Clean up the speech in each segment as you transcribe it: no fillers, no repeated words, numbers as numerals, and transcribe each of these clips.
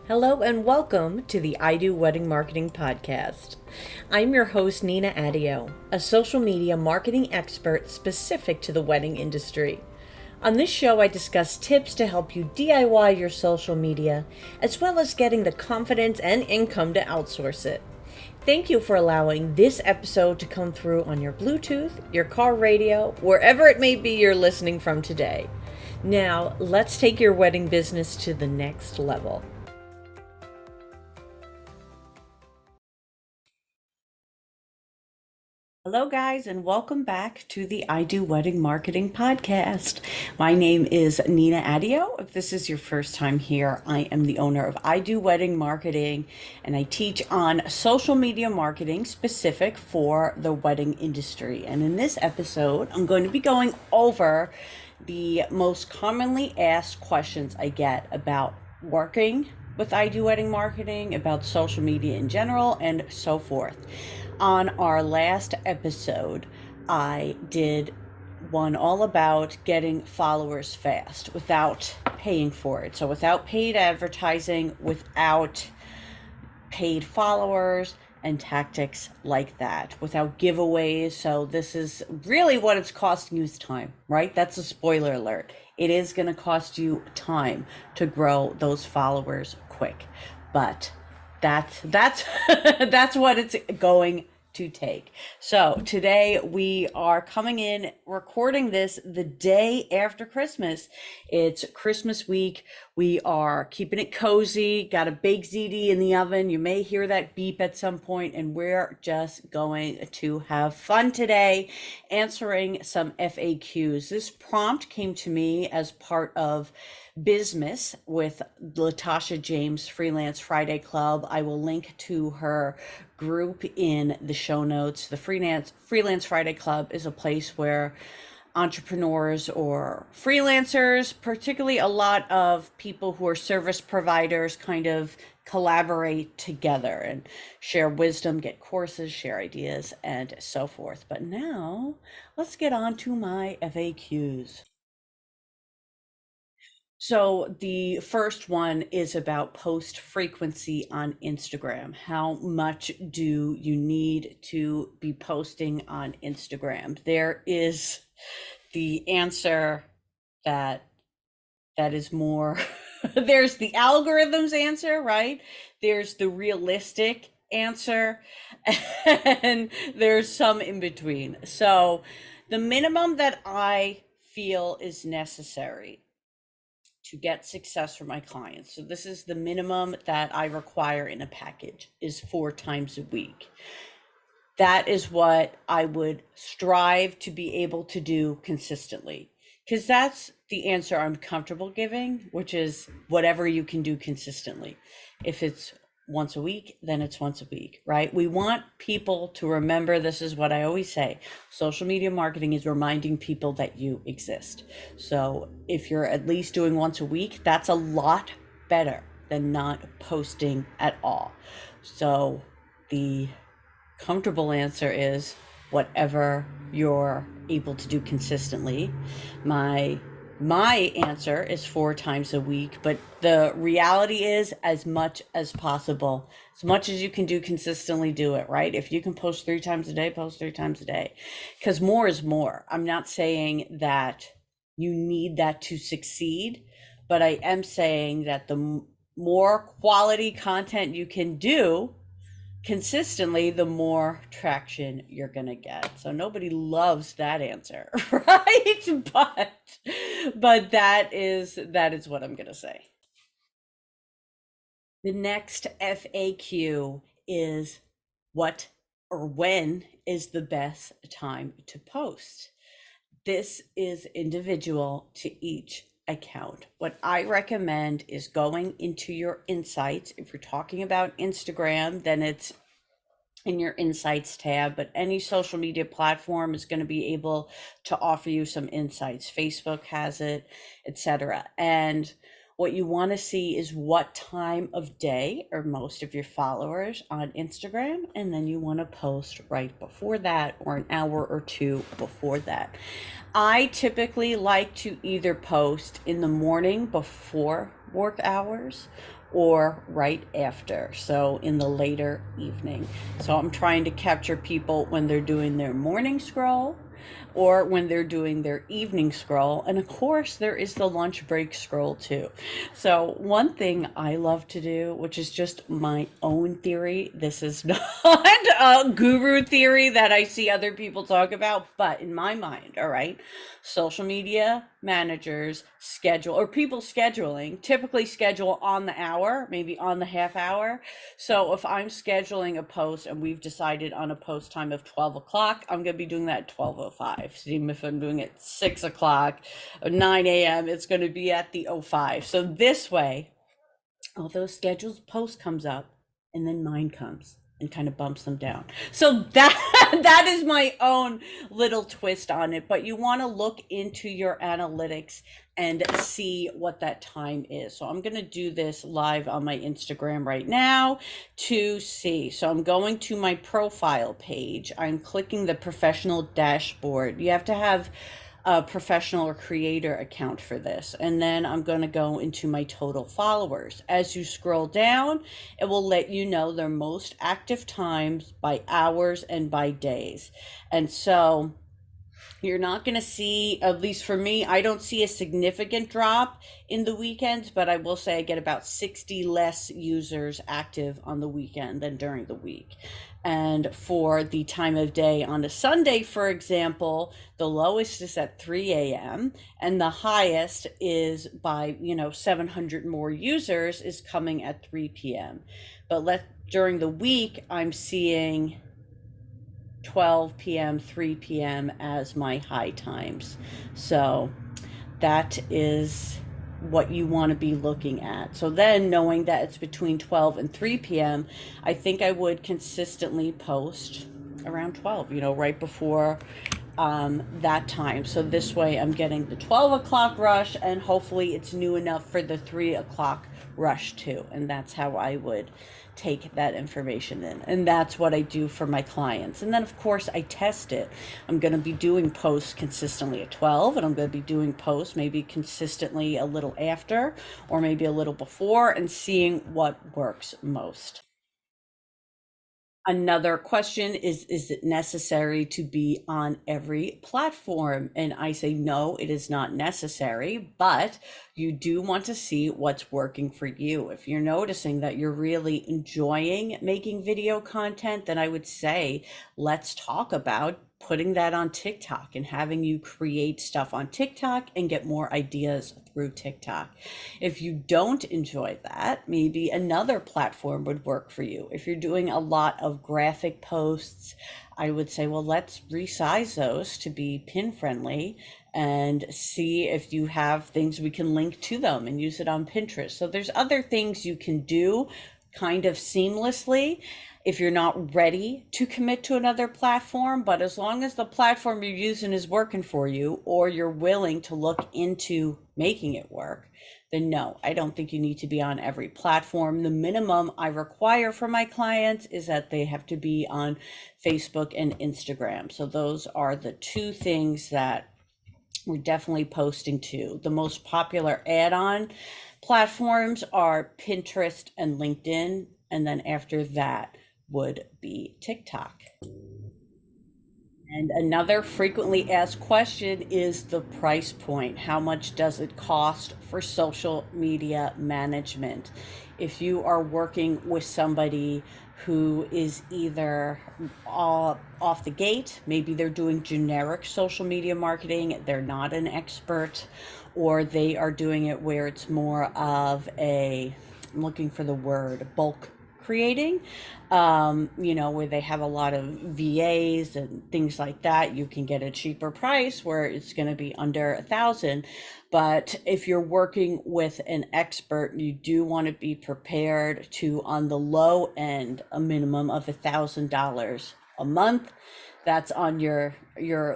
Hello and welcome to the I Do Wedding Marketing Podcast. I'm your host, Nina Adio, a social media marketing expert specific to the wedding industry. On this show, I discuss tips to help you DIY your social media, as well as getting the confidence and income to outsource it. Thank you for allowing this episode to come through on your Bluetooth, your car radio, wherever it may be you're listening from today. Now, let's take your wedding business to the next level. Hello, guys, and welcome back to the I Do Wedding Marketing Podcast. My name is Nina Adio. If this is your first time here, I am the owner of I Do Wedding Marketing, and I teach on social media marketing specific for the wedding industry. And in this episode, I'm going to be going over the most commonly asked questions I get about working with I Do Wedding Marketing, about social media in general, and so forth. On our last episode, I did one all about getting followers fast without paying for it. So without paid advertising, without paid followers and tactics like that, without giveaways. So this is really what it's costing you is time, right? That's a spoiler alert. It is going to cost you time to grow those followers quick, but that's that's what it's going to take. So today we are coming in recording this the day after Christmas. It's Christmas week. We are keeping it cozy, got a baked ziti in the oven. You may hear that beep at some point, and we're just going to have fun today answering some FAQs. This prompt came to me as part of business with Latasha James Freelance Friday Club. I will link to her group in the show notes. The Freelance Friday Club is a place where entrepreneurs or freelancers, particularly a lot of people who are service providers, kind of collaborate together and share wisdom, get courses, share ideas, and so forth. But now let's get on to my FAQs. So the first one is about post frequency on Instagram. How much do you need to be posting on Instagram? There is the answer that is more there's the algorithm's answer, right? There's the realistic answer, and there's some in between. So the minimum that I feel is necessary to get success for my clients. So this is the minimum that I require in a package, is 4 times a week. That is what I would strive to be able to do consistently, because that's the answer I'm comfortable giving, which is whatever you can do consistently. If it's once a week, then it's once a week, right? We want people to remember, this is what I always say, social media marketing is reminding people that you exist. So if you're at least doing once a week, that's a lot better than not posting at all. So the comfortable answer is whatever you're able to do consistently. My answer is 4 times a week, but the reality is as much as possible. As much as you can do consistently, do it, right? If you can post 3 times a day, post 3 times a day, because more is more. I'm not saying that you need that to succeed, but I am saying that the more quality content you can do consistently, the more traction you're going to get. So nobody loves that answer, right? But that is what I'm going to say. The next FAQ is what or when is the best time to post? This is individual to each account. What I recommend is going into your insights. If you're talking about Instagram, then it's in your insights tab, but any social media platform is going to be able to offer you some insights. Facebook has it, etc. And what you want to see is what time of day are most of your followers on Instagram, and then you want to post right before that or an hour or two before that. I typically like to either post in the morning before work hours or right after, so in the later evening. So I'm trying to capture people when they're doing their morning scroll or when they're doing their evening scroll. And of course, there is the lunch break scroll too. So, one thing I love to do, which is just my own theory, this is not a guru theory that I see other people talk about, but in my mind, all right, social media managers schedule, or people scheduling typically schedule on the hour, maybe on the half hour. So if I'm scheduling a post and we've decided on a post time of 12 o'clock, I'm going to be doing that at 12:05. So even if I'm doing it 6 o'clock or 9 a.m., it's going to be at the 05. So this way, although scheduled post comes up and then mine comes and kind of bumps them down. So that that is my own little twist on it, but you want to look into your analytics and see what that time is. So I'm going to do this live on my Instagram right now to see. So I'm going to my profile page. I'm clicking the professional dashboard. You have to have a professional or creator account for this. And then I'm going to go into my total followers. As you scroll down, it will let you know their most active times by hours and by days. And so you're not going to see, at least for me, I don't see a significant drop in the weekends, but I will say I get about 60 less users active on the weekend than during the week. And for the time of day on a Sunday, for example, the lowest is at 3 a.m. and the highest is by, 700 more users is coming at 3 p.m. But during the week, I'm seeing 12 p.m., 3 p.m. as my high times. So that is what you want to be looking at. So then, knowing that it's between 12 and 3 p.m., I think I would consistently post around 12, right before that time. So this way I'm getting the 12 o'clock rush and hopefully it's new enough for the 3 o'clock rush too. And that's how I would take that information in. And that's what I do for my clients. And then of course I test it. I'm going to be doing posts consistently at 12 and I'm going to be doing posts maybe consistently a little after or maybe a little before and seeing what works most. Another question is it necessary to be on every platform? And I say, no, it is not necessary, but you do want to see what's working for you. If you're noticing that you're really enjoying making video content, then I would say, let's talk about putting that on TikTok and having you create stuff on TikTok and get more ideas through TikTok. If you don't enjoy that, maybe another platform would work for you. If you're doing a lot of graphic posts, I would say, well, let's resize those to be pin friendly and see if you have things we can link to them and use it on Pinterest. So there's other things you can do kind of seamlessly if you're not ready to commit to another platform. But as long as the platform you're using is working for you or you're willing to look into making it work, then no, I don't think you need to be on every platform. The minimum I require for my clients is that they have to be on Facebook and Instagram. So those are the two things that we're definitely posting to. The most popular add-on platforms are Pinterest and LinkedIn. And then after that would be TikTok. And another frequently asked question is the price point. How much does it cost for social media management? If you are working with somebody who is either off the gate, maybe they're doing generic social media marketing, they're not an expert, or they are doing it where it's more of I'm looking for the word, bulk creating, where they have a lot of VAs and things like that. You can get a cheaper price where it's going to be under 1,000. But if you're working with an expert, you do want to be prepared to, on the low end, a minimum of $1,000 a month. That's on your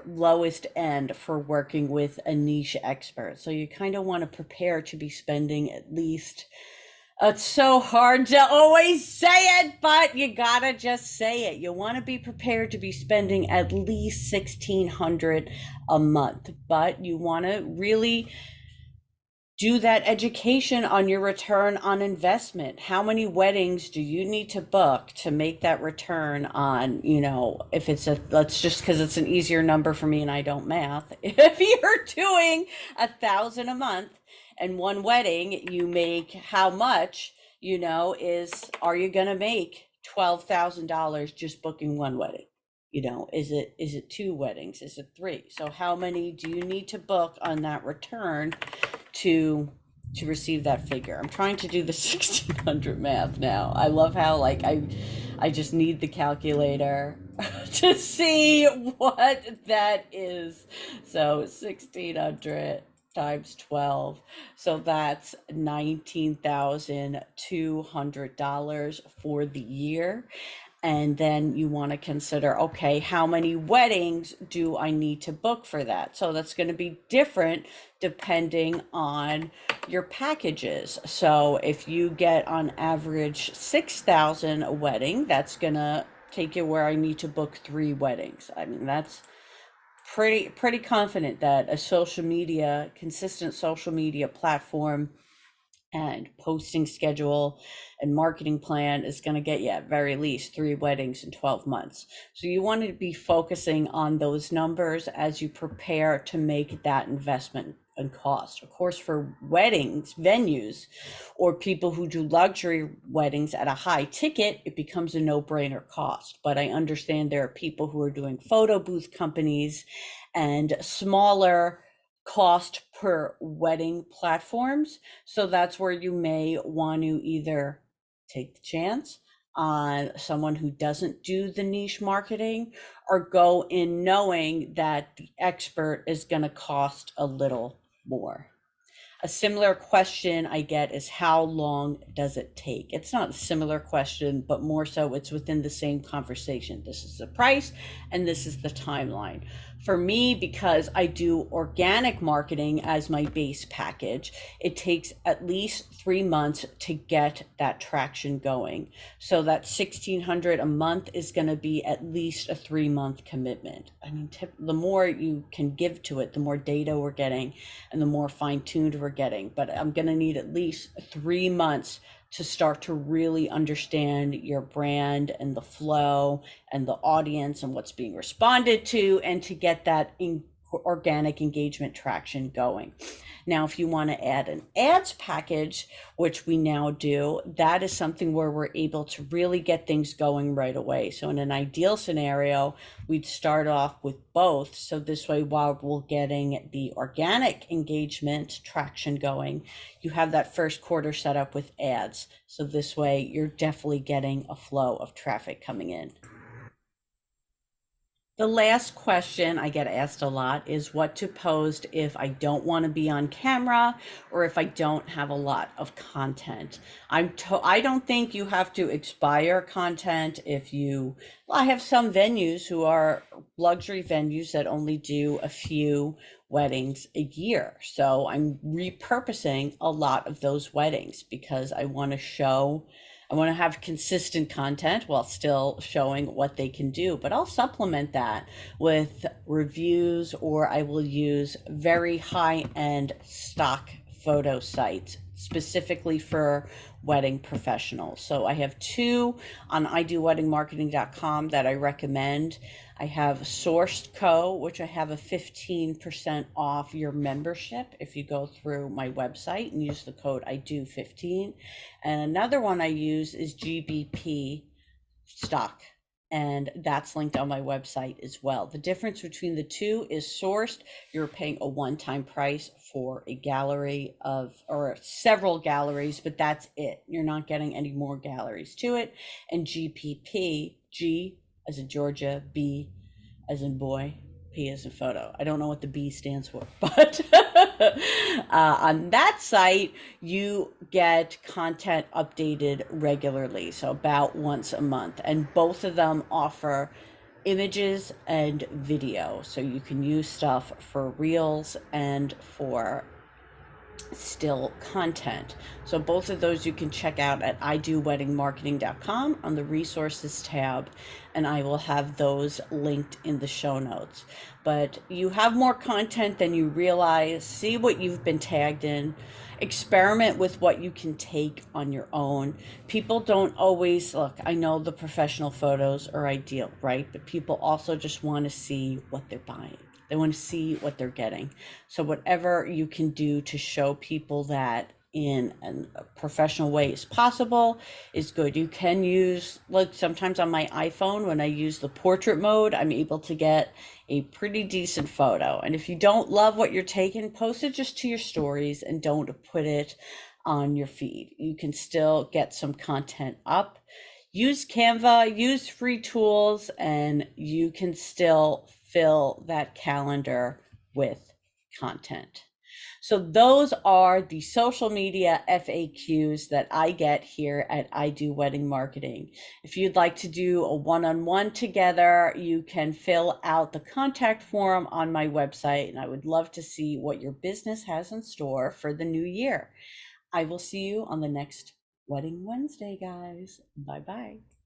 lowest end for working with a niche expert. So you kind of want to prepare to be spending at least, it's so hard to always say it, but you gotta just say it. You want to be prepared to be spending at least $1,600 a month, but you want to really Do that education on your return on investment. How many weddings do you need to book to make that return on, if it's let's just, because it's an easier number for me and I don't math. If you're doing 1,000 a month and one wedding, you make how much, are you going to make $12,000 just booking one wedding? Is it two weddings? Is it three? So how many do you need to book on that return to to receive that figure? I'm trying to do the 1600 math now. I love how like I just need the calculator to see what that is. So 1600 times 12. So that's $19,200 for the year. And then you want to consider, okay, how many weddings do I need to book for that? So that's going to be different depending on your packages. So if you get on average 6,000 a wedding, that's going to take you where I need to book three weddings. I mean, that's pretty confident that a consistent social media platform and posting schedule and marketing plan is going to get you at very least three weddings in 12 months. So you want to be focusing on those numbers as you prepare to make that investment and cost. Of course, for weddings, venues, or people who do luxury weddings at a high ticket, it becomes a no-brainer cost. But I understand there are people who are doing photo booth companies and smaller cost per wedding platforms. So that's where you may want to either take the chance on someone who doesn't do the niche marketing, or go in knowing that the expert is going to cost a little more. A similar question I get is, how long does it take? It's not a similar question, but more so it's within the same conversation. This is the price and this is the timeline. For me, because I do organic marketing as my base package, it takes at least 3 months to get that traction going. So that 1,600 a month is going to be at least a 3-month commitment. I mean, the more you can give to it, the more data we're getting and the more fine-tuned we're getting. But I'm going to need at least 3 months to start to really understand your brand and the flow and the audience and what's being responded to, and to get that organic engagement traction going. Now, if you want to add an ads package, which we now do, that is something where we're able to really get things going right away. So in an ideal scenario, we'd start off with both. So this way, while we're getting the organic engagement traction going, you have that first quarter set up with ads. So this way, you're definitely getting a flow of traffic coming in. The last question I get asked a lot is what to post if I don't want to be on camera, or if I don't have a lot of content. I don't think you have to expire content if I have some venues who are luxury venues that only do a few weddings a year. So I'm repurposing a lot of those weddings because I want to have consistent content while still showing what they can do, but I'll supplement that with reviews, or I will use very high end stock photo sites specifically for wedding professionals. So I have two on idoweddingmarketing.com that I recommend. I have Sourced Co., which I have a 15% off your membership if you go through my website and use the code IDO15. And another one I use is GBP Stock, and that's linked on my website as well. The difference between the two is Sourced, you're paying a one-time price for a gallery or several galleries, but that's it. You're not getting any more galleries to it. And GPP, G as in Georgia, B as in boy, P as in photo. I don't know what the B stands for, but on that site, you get content updated regularly, so about once a month. And both of them offer images and video. So you can use stuff for reels and for still content. So both of those you can check out at idoweddingmarketing.com on the resources tab, and I will have those linked in the show notes. But you have more content than you realize. See what you've been tagged in. Experiment with what you can take on your own. People don't always look. I know the professional photos are ideal, right? But people also just want to see what they're buying. They want to see what they're getting. So whatever you can do to show people that in a professional way is possible is good. You can use, like sometimes on my iPhone, when I use the portrait mode, I'm able to get a pretty decent photo. And if you don't love what you're taking, post it just to your stories and don't put it on your feed. You can still get some content up. Use Canva, use free tools, and you can still fill that calendar with content. So those are the social media FAQs that I get here at I Do Wedding Marketing. If you'd like to do a one-on-one together, you can fill out the contact form on my website, and I would love to see what your business has in store for the new year. I will see you on the next Wedding Wednesday, guys. Bye-bye.